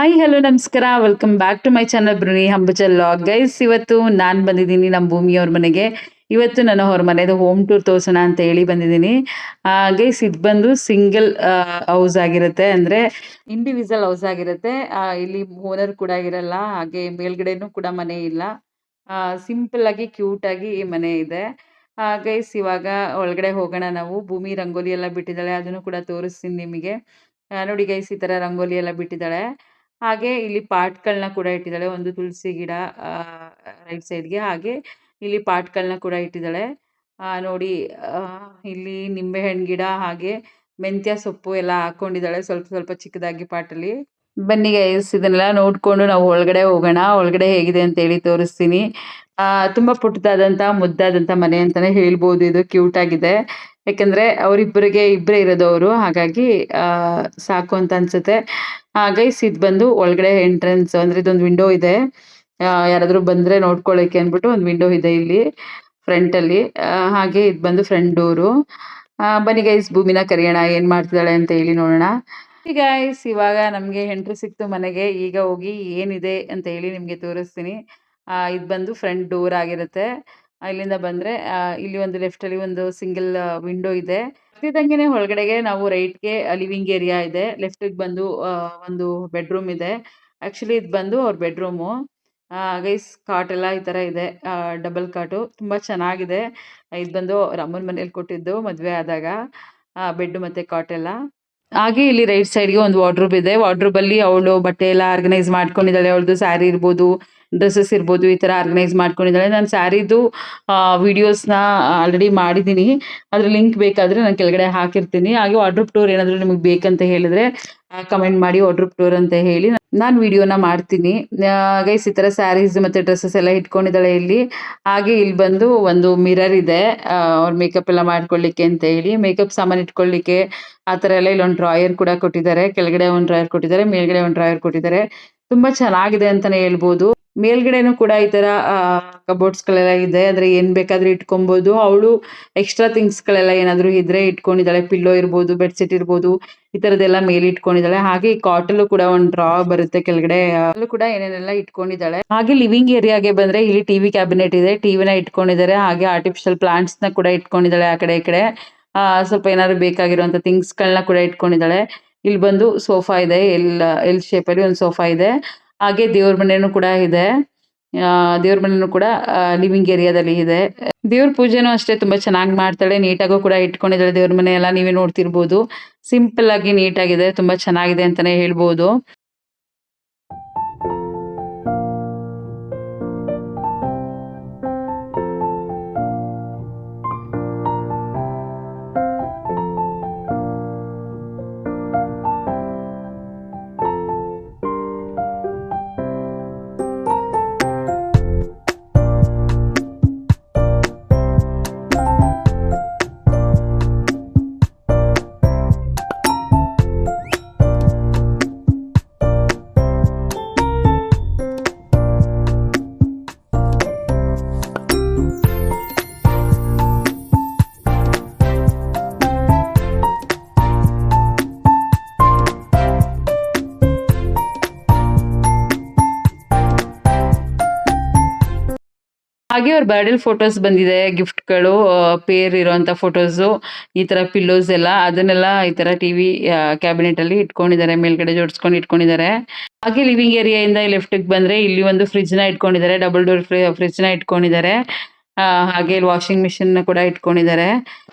Hi hello ನಮಸ್ಕಾರ welcome back to my channel ಬೃಣಿ ಹಂಬಚಲ್ ಲಾಗ್ ಗೈಸ್. ಇವತ್ತು ನಾನು ಬಂದಿದ್ದೀನಿ ನಮ್ಮ ಭೂಮಿಯವ್ರ ಮನೆಗೆ. ಇವತ್ತು ನಾನು ಅವ್ರ ಮನೆದು ಹೋಮ್ ಟೂರ್ ತೋರ್ಸೋಣ ಅಂತ ಹೇಳಿ ಬಂದಿದ್ದೀನಿ. ಗೈಸ್ ಇದು ಬಂದು ಸಿಂಗಲ್ ಹೌಸ್ ಆಗಿರುತ್ತೆ, ಅಂದರೆ ಇಂಡಿವಿಜುವಲ್ ಹೌಸ್ ಆಗಿರುತ್ತೆ. ಇಲ್ಲಿ ಓನರ್ ಕೂಡ ಇರಲ್ಲ, ಹಾಗೆ ಮೇಲ್ಗಡೆನೂ ಕೂಡ ಮನೆ ಇಲ್ಲ. ಸಿಂಪಲ್ ಆಗಿ ಕ್ಯೂಟ್ ಆಗಿ ಈ ಮನೆ ಇದೆ. ಗೈಸ್ ಇವಾಗ ಒಳಗಡೆ ಹೋಗೋಣ ನಾವು. ಭೂಮಿ ರಂಗೋಲಿ ಎಲ್ಲ ಬಿಟ್ಟಿದ್ದಾಳೆ, ಅದನ್ನು ಕೂಡ ತೋರಿಸ್ತೀನಿ ನಿಮಗೆ. ನೋಡಿ ಗೈಸ್, ಈ ತರ ರಂಗೋಲಿ ಎಲ್ಲ ಬಿಟ್ಟಿದ್ದಾಳೆ. ಹಾಗೆ ಇಲ್ಲಿ ಪಾಟ್ಗಳನ್ನ ಕೂಡ ಇಟ್ಟಿದ್ದಾಳೆ. ಒಂದು ತುಳಸಿ ಗಿಡ ರೈಟ್ ಸೈಡ್ಗೆ, ಹಾಗೆ ಇಲ್ಲಿ ಪಾಟ್ಗಳನ್ನ ಕೂಡ ಇಟ್ಟಿದ್ದಾಳೆ. ನೋಡಿ, ಇಲ್ಲಿ ನಿಂಬೆಹಣ್ಣು ಗಿಡ ಹಾಗೆ ಮೆಂತ್ಯ ಸೊಪ್ಪು ಎಲ್ಲ ಹಾಕೊಂಡಿದ್ದಾಳೆ ಸ್ವಲ್ಪ ಸ್ವಲ್ಪ ಚಿಕ್ಕದಾಗಿ ಪಾಟಲ್ಲಿ. ಬನ್ನಿ ಗೈಸ್, ಇದನ್ನೆಲ್ಲ ನೋಡ್ಕೊಂಡು ನಾವು ಒಳಗಡೆ ಹೋಗೋಣ. ಒಳಗಡೆ ಹೇಗಿದೆ ಅಂತ ಹೇಳಿ ತೋರಿಸ್ತೀನಿ. ತುಂಬಾ ಪುಟ್ಟದಾದಂತ ಮುದ್ದಾದಂತ ಮನೆ ಅಂತಾನೆ ಹೇಳ್ಬೋದು. ಇದು ಕ್ಯೂಟ್ ಆಗಿದೆ, ಯಾಕಂದ್ರೆ ಅವರಿಬ್ಬರಿಗೆ ಇಬ್ಬರೇ ಇರೋದು ಅವರು, ಹಾಗಾಗಿ ಸಾಕು ಅಂತ ಅನ್ಸುತ್ತೆ. ಗೈಸ್ ಇದು ಬಂದು ಒಳಗಡೆ ಎಂಟ್ರೆನ್ಸ್, ಅಂದ್ರೆ ಇದೊಂದು ವಿಂಡೋ ಇದೆ. ಯಾರಾದ್ರೂ ಬಂದ್ರೆ ನೋಡ್ಕೊಳ್ಳಿಕ್ಕೆ ಅಂದ್ಬಿಟ್ಟು ಒಂದು ವಿಂಡೋ ಇದೆ ಇಲ್ಲಿ ಫ್ರಂಟ್ ಅಲ್ಲಿ. ಹಾಗೆ ಇದು ಬಂದು ಫ್ರಂಟ್ ಡೋರು. ಬನ್ನಿ ಗೈಸ್, ಭೂಮಿನ ಕರಿಯೋಣ, ಏನ್ ಮಾಡ್ತಿದ್ದಾಳೆ ಅಂತ ಹೇಳಿ ನೋಡೋಣ. ಗೈಸ್ ಇವಾಗ ನಮ್ಗೆ ಎಂಟ್ರಿ ಸಿಕ್ತು ಮನೆಗೆ. ಈಗ ಹೋಗಿ ಏನಿದೆ ಅಂತ ಹೇಳಿ ನಿಮ್ಗೆ ತೋರಿಸ್ತೀನಿ. ಇದು ಬಂದು ಫ್ರಂಟ್ ಡೋರ್ ಆಗಿರುತ್ತೆ. ಇಲ್ಲಿಂದ ಬಂದ್ರೆ ಇಲ್ಲಿ ಒಂದು ಲೆಫ್ಟ್ ಅಲ್ಲಿ ಒಂದು ಸಿಂಗಲ್ ವಿಂಡೋ ಇದೆ. ಬರ್ತಿದ್ದಂಗೆನೆ ಒಳಗಡೆಗೆ ನಾವು ರೈಟ್ಗೆ ಲಿವಿಂಗ್ ಏರಿಯಾ ಇದೆ. ಲೆಫ್ಟಿಗೆ ಬಂದು ಒಂದು ಬೆಡ್ರೂಮ್ ಇದೆ. ಆಕ್ಚುಲಿ ಇದು ಬಂದು ಅವ್ರ ಬೆಡ್ರೂಮು. ಗೈಸ್ ಕಾಟ್ ಎಲ್ಲ ಈ ತರ ಇದೆ, ಡಬಲ್ ಕಾಟು, ತುಂಬಾ ಚೆನ್ನಾಗಿದೆ. ಇದು ಬಂದು ಅವ್ರ ಅಮ್ಮನ ಮನೇಲಿ ಕೊಟ್ಟಿದ್ದು ಮದ್ವೆ ಆದಾಗ, ಬೆಡ್ ಮತ್ತೆ ಕಾಟ್ ಎಲ್ಲ. ಹಾಗೆ ಇಲ್ಲಿ ರೈಟ್ ಸೈಡ್ಗೆ ಒಂದು ವಾರ್ಡ್ರೋಬ್ ಇದೆ. ವಾರ್ಡ್ರೋಬ್ ಅಲ್ಲಿ ಅವಳು ಬಟ್ಟೆ ಎಲ್ಲ ಆರ್ಗನೈಸ್ ಮಾಡ್ಕೊಂಡಿದ್ದಾಳೆ. ಅವಳದು ಸ್ಯಾರಿ ಇರ್ಬೋದು, ಡ್ರೆಸ್ಸಸ್ ಇರ್ಬೋದು, ಈ ತರ ಆರ್ಗನೈಸ್ ಮಾಡ್ಕೊಂಡಿದ್ದಾಳೆ. ನಾನು ಸ್ಯಾರಿದು ವಿಡಿಯೋಸ್ನ ಆಲ್ರೆಡಿ ಮಾಡಿದ್ದೀನಿ, ಅದ್ರ ಲಿಂಕ್ ಬೇಕಾದ್ರೆ ನಾನು ಕೆಳಗಡೆ ಹಾಕಿರ್ತೀನಿ. ಹಾಗೆ ವಾರ್ಡ್ರೋಬ್ ಟೂರ್ ಏನಾದರೂ ನಿಮಗೆ ಬೇಕಂತ ಹೇಳಿದ್ರೆ ಕಮೆಂಟ್ ಮಾಡಿ, ವಾರ್ಡ್ರೋಬ್ ಟೂರ್ ಅಂತ ಹೇಳಿ ನಾನು ವಿಡಿಯೋನ ಮಾಡ್ತೀನಿ. ಗೈಸ್ ಈ ತರ ಸ್ಯಾರೀಸ್ ಮತ್ತೆ ಡ್ರೆಸ್ಸಸ್ ಎಲ್ಲ ಇಟ್ಕೊಂಡಿದ್ದಾಳೆ ಇಲ್ಲಿ. ಹಾಗೆ ಇಲ್ಲಿ ಬಂದು ಒಂದು ಮಿರರ್ ಇದೆ, ಅವ್ರ ಮೇಕಪ್ ಎಲ್ಲ ಮಾಡ್ಕೊಳ್ಳಿಕ್ಕೆ ಅಂತ ಹೇಳಿ. ಮೇಕಪ್ ಸಾಮಾನು ಇಟ್ಕೊಳ್ಳಿಕ್ಕೆ ಆ ತರ ಎಲ್ಲ ಇಲ್ಲೊಂದು ಡ್ರಾಯರ್ ಕೂಡ ಕೊಟ್ಟಿದ್ದಾರೆ. ಕೆಳಗಡೆ ಒಂದು ಡ್ರಾಯರ್ ಕೊಟ್ಟಿದ್ದಾರೆ, ಮೇಲ್ಗಡೆ ಒಂದು ಡ್ರಾಯರ್ ಕೊಟ್ಟಿದ್ದಾರೆ. ತುಂಬಾ ಚೆನ್ನಾಗಿದೆ ಅಂತಾನೆ ಹೇಳ್ಬೋದು. ಮೇಲ್ಗಡೆನೂ ಕೂಡ ಈ ತರ ಕಬೋರ್ಡ್ಸ್ ಗಳೆಲ್ಲ ಇದೆ, ಅಂದ್ರೆ ಏನ್ ಬೇಕಾದ್ರೂ ಇಟ್ಕೊಬಹುದು. ಅವಳು ಎಕ್ಸ್ಟ್ರಾ ಥಿಂಗ್ಸ್ ಗಳೆಲ್ಲ ಏನಾದ್ರು ಇದ್ರೆ ಇಟ್ಕೊಂಡಿದ್ದಾಳೆ. ಪಿಲ್ಲೋ ಇರ್ಬೋದು, ಬೆಡ್ಶೀಟ್ ಇರ್ಬೋದು, ಈ ತರದೆಲ್ಲ ಮೇಲೆ ಇಟ್ಕೊಂಡಿದ್ದಾಳೆ. ಹಾಗೆ ಈ ಕಾಟಲ್ಲೂ ಕೂಡ ಒಂದು ಡ್ರಾ ಬರುತ್ತೆ ಕೆಳಗಡೆ, ಅಲ್ಲೂ ಕೂಡ ಏನೇನೆಲ್ಲ ಇಟ್ಕೊಂಡಿದ್ದಾಳೆ. ಹಾಗೆ ಲಿವಿಂಗ್ ಏರಿಯಾಗೆ ಬಂದ್ರೆ ಇಲ್ಲಿ ಟಿವಿ ಕ್ಯಾಬಿನೆಟ್ ಇದೆ, ಟಿವಿನ ಇಟ್ಕೊಂಡಿದ್ದಾರೆ. ಹಾಗೆ ಆರ್ಟಿಫಿಷಿಯಲ್ ಪ್ಲಾಂಟ್ಸ್ ನ ಕೂಡ ಇಟ್ಕೊಂಡಿದ್ದಾಳೆ. ಆ ಕಡೆ ಈ ಕಡೆ ಸ್ವಲ್ಪ ಏನಾದ್ರು ಬೇಕಾಗಿರುವಂತ ಥಿಂಗ್ಸ್ ಗಳನ್ನ ಕೂಡ ಇಟ್ಕೊಂಡಿದ್ದಾಳೆ. ಇಲ್ಲಿ ಬಂದು ಸೋಫಾ ಇದೆ, ಎಲ್ ಶೇಪ್ ಅಲ್ಲಿ ಒಂದು ಸೋಫಾ ಇದೆ. ಹಾಗೆ ದೇವ್ರ ಮನೆನೂ ಕೂಡ ಇದೆ. ದೇವ್ರ ಮನೆನೂ ಕೂಡ ಲಿವಿಂಗ್ ಏರಿಯಾದಲ್ಲಿ ಇದೆ. ದೇವ್ರ ಪೂಜೆನೂ ಅಷ್ಟೇ ತುಂಬಾ ಚೆನ್ನಾಗಿ ಮಾಡ್ತಾಳೆ, ನೀಟಾಗೂ ಕೂಡ ಇಟ್ಕೊಂಡಿದ್ದಾಳೆ. ದೇವ್ರ ಮನೆ ಎಲ್ಲ ನೀವೇ ನೋಡ್ತಿರ್ಬೋದು, ಸಿಂಪಲ್ ಆಗಿ ನೀಟಾಗಿದೆ, ತುಂಬಾ ಚೆನ್ನಾಗಿದೆ ಅಂತಾನೆ ಹೇಳ್ಬೋದು. ಹಾಗೆ ಅವ್ರ ಬರ್ಡೇ ಫೋಟೋಸ್ ಬಂದಿದೆ, ಗಿಫ್ಟ್ಗಳು, ಪೇರ್ ಇರೋಂಥ ಫೋಟೋಸು, ಈ ತರ ಪಿಲ್ಲೋಸ್ ಎಲ್ಲ, ಅದನ್ನೆಲ್ಲ ಈ ತರ ಟಿವಿ ಕ್ಯಾಬಿನೆಟ್ ಅಲ್ಲಿ ಇಟ್ಕೊಂಡಿದ್ದಾರೆ, ಮೇಲ್ಗಡೆ ಜೋಡಿಸ್ಕೊಂಡು ಇಟ್ಕೊಂಡಿದ್ದಾರೆ. ಹಾಗೆ ಲಿವಿಂಗ್ ಏರಿಯಾಯಿಂದ ಲೆಫ್ಟಿಗೆ ಬಂದ್ರೆ ಇಲ್ಲಿ ಒಂದು ಫ್ರಿಜ್ ನ ಇಟ್ಕೊಂಡಿದ್ದಾರೆ, ಡಬಲ್ ಡೋರ್ ಫ್ರಿಜ್ ನ ಇಟ್ಕೊಂಡಿದ್ದಾರೆ. ಹಾಗೆ ವಾಷಿಂಗ್ ಮಿಷಿನ್ ಕೂಡ ಇಟ್ಕೊಂಡಿದ್ದಾರೆ.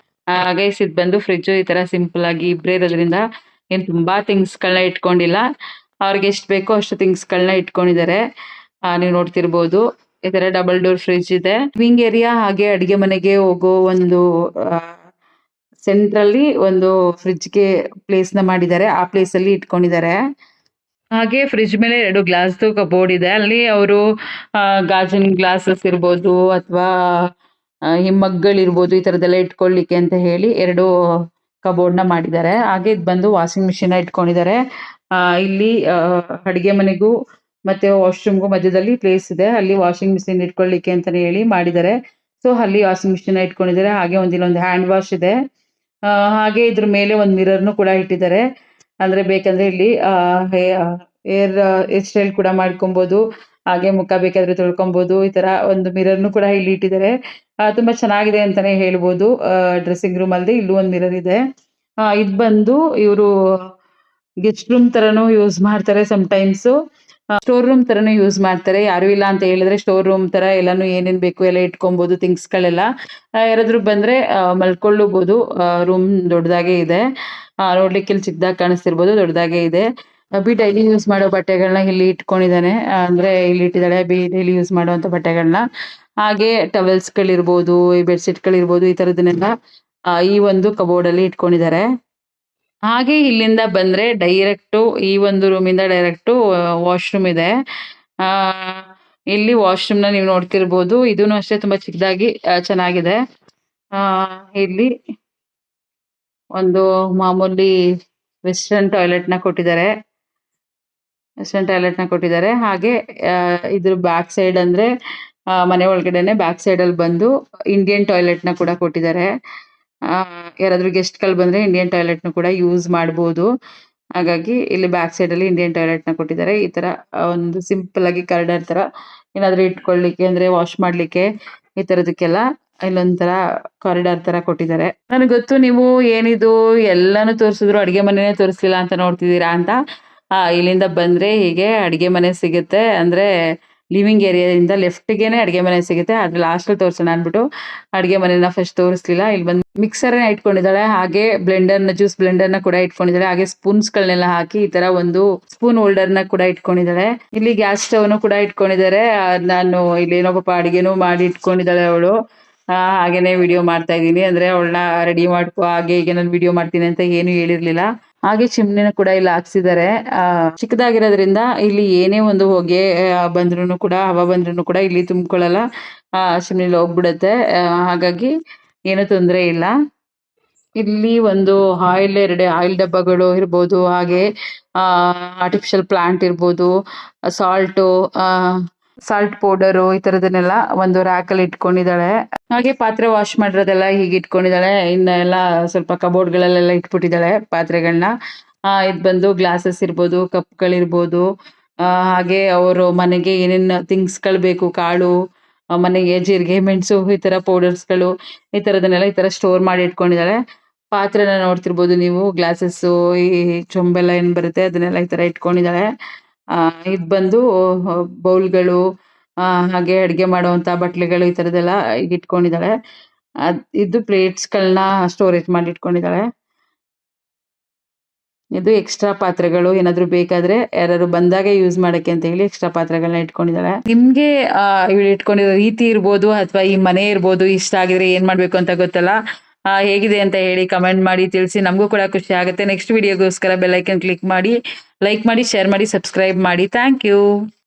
ಹಾಗೆ ಇದು ಬಂದು ಫ್ರಿಜ್ ಈ ತರ ಸಿಂಪಲ್ ಆಗಿ ಇಬ್ಬರೇ ಇರೋದ್ರಿಂದ ಏನ್ ತುಂಬಾ ಥಿಂಗ್ಸ್ ಗಳನ್ನ ಇಟ್ಕೊಂಡಿಲ್ಲ. ಅವ್ರಿಗೆ ಎಷ್ಟು ಬೇಕೋ ಅಷ್ಟು ಥಿಂಗ್ಸ್ ಗಳನ್ನ ಇಟ್ಕೊಂಡಿದ್ದಾರೆ. ನೀವು ನೋಡ್ತಿರ್ಬೋದು, ಈ ತರ ಡಬಲ್ ಡೋರ್ ಫ್ರಿಜ್ ಇದೆ. ಲಿವಿಂಗ್ ಏರಿಯಾ ಹಾಗೆ ಅಡಿಗೆ ಮನೆಗೆ ಹೋಗೋ ಒಂದು ಸೆಂಟ್ರಲ್ಲಿ ಒಂದು ಫ್ರಿಜ್ಗೆ ಪ್ಲೇಸ್ ನ ಮಾಡಿದ್ದಾರೆ, ಆ ಪ್ಲೇಸ್ ಅಲ್ಲಿ ಇಟ್ಕೊಂಡಿದ್ದಾರೆ. ಹಾಗೆ ಫ್ರಿಜ್ ಮೇಲೆ 2 ಗ್ಲಾಸ್ದು ಕಬೋರ್ಡ್ ಇದೆ. ಅಲ್ಲಿ ಅವರು ಗಾಜಿನ ಗ್ಲಾಸಸ್ ಇರ್ಬೋದು ಅಥವಾ ಹಿಮ್ಮಗ್ಗಳಿರ್ಬೋದು, ಈ ತರದೆಲ್ಲ ಇಟ್ಕೊಳ್ಳಿಕ್ಕೆ ಅಂತ ಹೇಳಿ 2 ಕಬೋರ್ಡ್ ನ ಮಾಡಿದ್ದಾರೆ. ಹಾಗೆ ಇದು ಬಂದು ವಾಷಿಂಗ್ ಮಿಷಿನ್ ಇಟ್ಕೊಂಡಿದ್ದಾರೆ. ಇಲ್ಲಿ ಅಡಿಗೆ ಮನೆಗೂ ಮತ್ತೆ ವಾಶ್ರೂಮ್ಗೂ ಮಧ್ಯದಲ್ಲಿ ಪ್ಲೇಸ್ ಇದೆ, ಅಲ್ಲಿ ವಾಷಿಂಗ್ ಮಿಷಿನ್ ಇಟ್ಕೊಳ್ಳಿಕ್ಕೆ ಅಂತಾನೆ ಹೇಳಿ ಮಾಡಿದ್ದಾರೆ. ಸೊ ಅಲ್ಲಿ ವಾಷಿಂಗ್ ಮಿಷಿನ್ ಇಟ್ಕೊಂಡಿದ್ದಾರೆ. ಹಾಗೆ ಇಲ್ಲೊಂದು ಹ್ಯಾಂಡ್ ವಾಶ್ ಇದೆ. ಹಾಗೆ ಇದ್ರ ಮೇಲೆ ಒಂದು ಮಿರರ್ನು ಕೂಡ ಇಟ್ಟಿದ್ದಾರೆ, ಅಂದ್ರೆ ಬೇಕಂದ್ರೆ ಇಲ್ಲಿ ಹೇರ್ ಸ್ಟೈಲ್ ಕೂಡ ಮಾಡ್ಕೊಬೋದು. ಹಾಗೆ ಮುಖ ಬೇಕಾದ್ರೆ ತೊಳ್ಕೊಬೋದು. ಈ ತರ ಒಂದು ಮಿರರ್‌ನು ಕೂಡ ಇಲ್ಲಿ ಇಟ್ಟಿದ್ದಾರೆ. ತುಂಬಾ ಚೆನ್ನಾಗಿದೆ ಅಂತಾನೆ ಹೇಳ್ಬೋದು. ಡ್ರೆಸ್ಸಿಂಗ್ ರೂಮಲ್ಲಿ ಇಲ್ಲೂ ಒಂದು ಮಿರರ್ ಇದೆ. ಇದ್ ಬಂದು ಇವ್ರು ಗೆಸ್ಟ್ ರೂಮ್ ತರನು ಯೂಸ್ ಮಾಡ್ತಾರೆ ಟೈಮ್ಸು. ಸ್ಟೋರ್ ರೂಮ್ ತರನು ಯೂಸ್ ಮಾಡ್ತಾರೆ. ಯಾರು ಇಲ್ಲ ಅಂತ ಹೇಳಿದ್ರೆ ಸ್ಟೋರ್ ರೂಮ್ ತರ ಎಲ್ಲಾನು ಏನೇನ್ ಬೇಕು ಎಲ್ಲ ಇಟ್ಕೊಬಹುದು ಥಿಂಗ್ಸ್‌ಗಳೆಲ್ಲ. ಯಾರಾದ್ರೂ ಬಂದ್ರೆ ಮಲ್ಕೊಳ್ಳೂಬಹುದು. ರೂಮ್ ದೊಡ್ಡದಾಗೆ ಇದೆ. ನೋಡ್ಲಿಕ್ಕೆ ಇಲ್ಲಿ ಚಿಕ್ಕದಾಗಿ ಕಾಣಿಸ್ತಿರ್ಬೋದು, ದೊಡ್ಡದಾಗೆ ಇದೆ. ಅಭಿ ಡೈಲಿ ಯೂಸ್ ಮಾಡೋ ಬಟ್ಟೆಗಳನ್ನ ಇಲ್ಲಿ ಇಟ್ಕೊಂಡಿದ್ದಾನೆ. ಅಂದ್ರೆ ಇಲ್ಲಿ ಇಟ್ಟಿದ್ದಾಳೆ ಅಭಿ ಡೈಲಿ ಯೂಸ್ ಮಾಡುವಂತ ಬಟ್ಟೆಗಳನ್ನ. ಹಾಗೆ ಟವೆಲ್ಸ್‌ಗಳಿರ್ಬೋದು, ಈ ಬೆಡ್‌ಶೀಟ್‌ಗಳಿರ್ಬೋದು, ಈ ತರದನ್ನೆಲ್ಲ ಈ ಒಂದು ಕಬೋರ್ಡ್ ಅಲ್ಲಿ ಇಟ್ಕೊಂಡಿದ್ದಾರೆ. ಹಾಗೆ ಇಲ್ಲಿಂದ ಬಂದ್ರೆ ಡೈರೆಕ್ಟು ಈ ಒಂದು ರೂಮಿಂದ ಡೈರೆಕ್ಟು ವಾಶ್‌ರೂಮ್ ಇದೆ. ಆ ಇಲ್ಲಿ ವಾಶ್‌ರೂಮ್‌ನ ನೀವು ನೋಡ್ತಿರ್ಬೋದು. ಇದೂನು ಅಷ್ಟೇ ತುಂಬಾ ಚಿಕ್ಕದಾಗಿ ಚೆನ್ನಾಗಿದೆ. ಆ ಇಲ್ಲಿ ಒಂದು ಮಾಮೂಲಿ ವೆಸ್ಟರ್ನ್ ಟಾಯ್ಲೆಟ್‌ನ ಕೊಟ್ಟಿದ್ದಾರೆ. ಹಾಗೆ ಇದ್ರ ಬ್ಯಾಕ್ ಸೈಡ್ ಅಂದ್ರೆ ಮನೆ ಒಳಗಡೆನೆ ಬ್ಯಾಕ್ ಸೈಡಲ್ಲಿ ಬಂದು ಇಂಡಿಯನ್ ಟಾಯ್ಲೆಟ್‌ನ ಕೂಡ ಕೊಟ್ಟಿದ್ದಾರೆ. ಯಾರಾದ್ರೂ ಗೆಸ್ಟ್‌ಗಳು ಬಂದ್ರೆ ಇಂಡಿಯನ್ ಟಾಯ್ಲೆಟ್‌ನ ಕೂಡ ಯೂಸ್ ಮಾಡ್ಬೋದು. ಹಾಗಾಗಿ ಇಲ್ಲಿ ಬ್ಯಾಕ್ ಸೈಡಲ್ಲಿ ಇಂಡಿಯನ್ ಟಾಯ್ಲೆಟ್‌ನ ಕೊಟ್ಟಿದ್ದಾರೆ. ಈ ತರ ಒಂದು ಸಿಂಪಲ್ ಆಗಿ ಕಾರಿಡಾರ್ ತರ ಏನಾದ್ರೂ ಇಟ್ಕೊಳ್ಳಿಕ್ಕೆ ಅಂದ್ರೆ ವಾಶ್ ಮಾಡ್ಲಿಕ್ಕೆ ಈ ತರದಕ್ಕೆಲ್ಲ ಇಲ್ಲೊಂಥರ ಕಾರಿಡಾರ್ ತರ ಕೊಟ್ಟಿದ್ದಾರೆ. ನನಗ್ ಗೊತ್ತು ನೀವು ಏನಿದು ಎಲ್ಲಾನು ತೋರಿಸಿದ್ರು ಅಡಿಗೆ ಮನೆನೇ ತೋರಿಸ್ಲಿಲ್ಲ ಅಂತ ನೋಡ್ತಿದ್ದೀರಾ ಅಂತ. ಇಲ್ಲಿಂದ ಬಂದ್ರೆ ಹೀಗೆ ಅಡಿಗೆ ಮನೆ ಸಿಗುತ್ತೆ. ಅಂದ್ರೆ ಲಿವಿಂಗ್ ಏರಿಯಾದಿಂದ ಲೆಫ್ಟ್‌ಗೆನೆ ಅಡಿಗೆ ಮನೆ ಸಿಗುತ್ತೆ. ಅದ್ರ ಲಾಸ್ಟಲ್ಲಿ ತೋರ್ಸೋಣ ಅಂದ್ಬಿಟ್ಟು ಅಡಿಗೆ ಮನೆನ ಫಸ್ಟ್ ತೋರಿಸ್ಲಿಲ್ಲ. ಇಲ್ಲಿ ಬಂದು ಮಿಕ್ಸರ್‌ನ ಇಟ್ಕೊಂಡಿದ್ದಾಳೆ. ಹಾಗೆ ಜ್ಯೂಸ್ ಬ್ಲೆಂಡರ್‌ನ ಕೂಡ ಇಟ್ಕೊಂಡಿದ್ದಾಳೆ. ಹಾಗೆ ಸ್ಪೂನ್ಸ್‌ಗಳನ್ನೆಲ್ಲ ಹಾಕಿ ಈ ತರ ಒಂದು ಸ್ಪೂನ್ ಹೋಲ್ಡರ್‌ನ ಕೂಡ ಇಟ್ಕೊಂಡಿದ್ದಾಳೆ. ಇಲ್ಲಿ ಗ್ಯಾಸ್ ಸ್ಟವ್‌ನು ಕೂಡ ಇಟ್ಕೊಂಡಿದ್ದಾರೆ. ನಾನು ಇಲ್ಲಿ ಏನೋ ಪಾಪ ಅಡಿಗೆನೂ ಮಾಡಿ ಇಟ್ಕೊಂಡಿದ್ದಾಳೆ ಅವಳು. ಹಾಗೇನೆ ವಿಡಿಯೋ ಮಾಡ್ತಾ ಇದ್ದೀನಿ. ಅಂದ್ರೆ ಅವಳನ್ನ ರೆಡಿ ಮಾಡ್ಕೊ ಹಾಗೆ ಹೀಗೆ ನಾನು ವಿಡಿಯೋ ಮಾಡ್ತೀನಿ ಅಂತ ಏನು ಹೇಳಿರ್ಲಿಲ್ಲ. ಹಾಗೆ ಚಿಮ್ನಿನ ಕೂಡ ಇಲ್ಲಿ ಹಾಕ್ಸಿದ್ದಾರೆ. ಚಿಕ್ಕದಾಗಿರೋದ್ರಿಂದ ಇಲ್ಲಿ ಏನೇ ಒಂದು ಹೊಗೆ ಬಂದ್ರೂನು ಕೂಡ ಹವಾ ಬಂದ್ರೂನು ಕೂಡ ಇಲ್ಲಿ ತುಂಬಿಕೊಳ್ಳಲ್ಲ. ಚಿಮ್ನಿಲಿ ಹೋಗ್ಬಿಡುತ್ತೆ. ಹಾಗಾಗಿ ಏನು ತೊಂದರೆ ಇಲ್ಲ. ಇಲ್ಲಿ ಒಂದು ಎರಡು ಆಯಿಲ್ ಡಬ್ಬಗಳು ಇರ್ಬೋದು. ಹಾಗೆ ಆರ್ಟಿಫಿಷಿಯಲ್ ಪ್ಲಾಂಟ್ ಇರ್ಬೋದು, ಸಾಲ್ಟು, ಸಾಲ್ಟ್ ಪೌಡರು ಈ ತರದನ್ನೆಲ್ಲ ಒಂದು ರ್ಯಾಕಲ್ಲಿ ಇಟ್ಕೊಂಡಿದ್ದಾಳೆ. ಹಾಗೆ ಪಾತ್ರೆ ವಾಶ್ ಮಾಡಿರೋದೆಲ್ಲ ಹೀಗೆ ಇಟ್ಕೊಂಡಿದ್ದಾಳೆ. ಇನ್ನ ಎಲ್ಲ ಸ್ವಲ್ಪ ಕಬೋರ್ಡ್‌ಗಳಲ್ಲೆಲ್ಲ ಇಟ್ಬಿಟ್ಟಿದ್ದಾಳೆ ಪಾತ್ರೆಗಳನ್ನ. ಇದು ಬಂದು ಗ್ಲಾಸಸ್ ಇರ್ಬೋದು, ಕಪ್‌ಗಳಿರ್ಬೋದು. ಹಾಗೆ ಅವರು ಮನೆಗೆ ಏನೇನು ಥಿಂಗ್ಸ್‌ಗಳು ಬೇಕು, ಕಾಳು, ಮನೆಗೆ ಜೀರಿಗೆ, ಮೆಣಸು ಈ ತರ ಪೌಡರ್ಸ್‌ಗಳು ಈ ತರದನ್ನೆಲ್ಲ ಈ ತರ ಸ್ಟೋರ್ ಮಾಡಿ ಇಟ್ಕೊಂಡಿದ್ದಾಳೆ. ಪಾತ್ರೆನ ನೋಡ್ತಿರ್ಬೋದು ನೀವು. ಗ್ಲಾಸಸ್ಸು, ಈ ಚೊಂಬೆಲ್ಲ ಏನ್ ಬರುತ್ತೆ ಅದನ್ನೆಲ್ಲ ಈ ತರ ಇಟ್ಕೊಂಡಿದ್ದಾಳೆ. ಇದು ಬಂದು ಬೌಲ್‌ಗಳು, ಹಾಗೆ ಅಡಿಗೆ ಮಾಡುವಂತ ಬಟ್ಲುಗಳು ಈ ತರದೆಲ್ಲ ಈಗ ಇಟ್ಕೊಂಡಿದ್ದಾಳೆ. ಇದು ಪ್ಲೇಟ್ಸ್‌ಗಳನ್ನ ಸ್ಟೋರೇಜ್ ಮಾಡಿ ಇಟ್ಕೊಂಡಿದ್ದಾಳೆ. ಇದು ಎಕ್ಸ್ಟ್ರಾ ಪಾತ್ರೆಗಳು ಏನಾದ್ರು ಬೇಕಾದ್ರೆ ಯಾರಾದ್ರು ಬಂದಾಗ ಯೂಸ್ ಮಾಡಕ್ಕೆ ಅಂತ ಹೇಳಿ ಎಕ್ಸ್ಟ್ರಾ ಪಾತ್ರೆಗಳನ್ನ ಇಟ್ಕೊಂಡಿದ್ದಾಳೆ. ನಿಮ್ಗೆ ಇವಳು ಇಟ್ಕೊಂಡಿರೋ ರೀತಿ ಇರ್ಬೋದು ಅಥವಾ ಈ ಮನೆ ಇರ್ಬೋದು ಇಷ್ಟ ಆಗಿದ್ರೆ ಏನ್ ಮಾಡ್ಬೇಕು ಅಂತ ಗೊತ್ತಲ್ಲ. ಹೇಗಿದೆ ಅಂತ ಹೇಳಿ ಕಮೆಂಟ್ ಮಾಡಿ ತಿಳಿಸಿ. ನಮಗೂ ಕೂಡ ಖುಷಿ ಆಗುತ್ತೆ. ನೆಕ್ಸ್ಟ್ ವಿಡಿಯೋಗೋಸ್ಕರ ಬೆಲ್ ಐಕನ್ ಕ್ಲಿಕ್ ಮಾಡಿ, ಲೈಕ್ ಮಾಡಿ, ಶೇರ್ ಮಾಡಿ, ಸಬ್ಸ್ಕ್ರೈಬ್ ಮಾಡಿ. Thank you.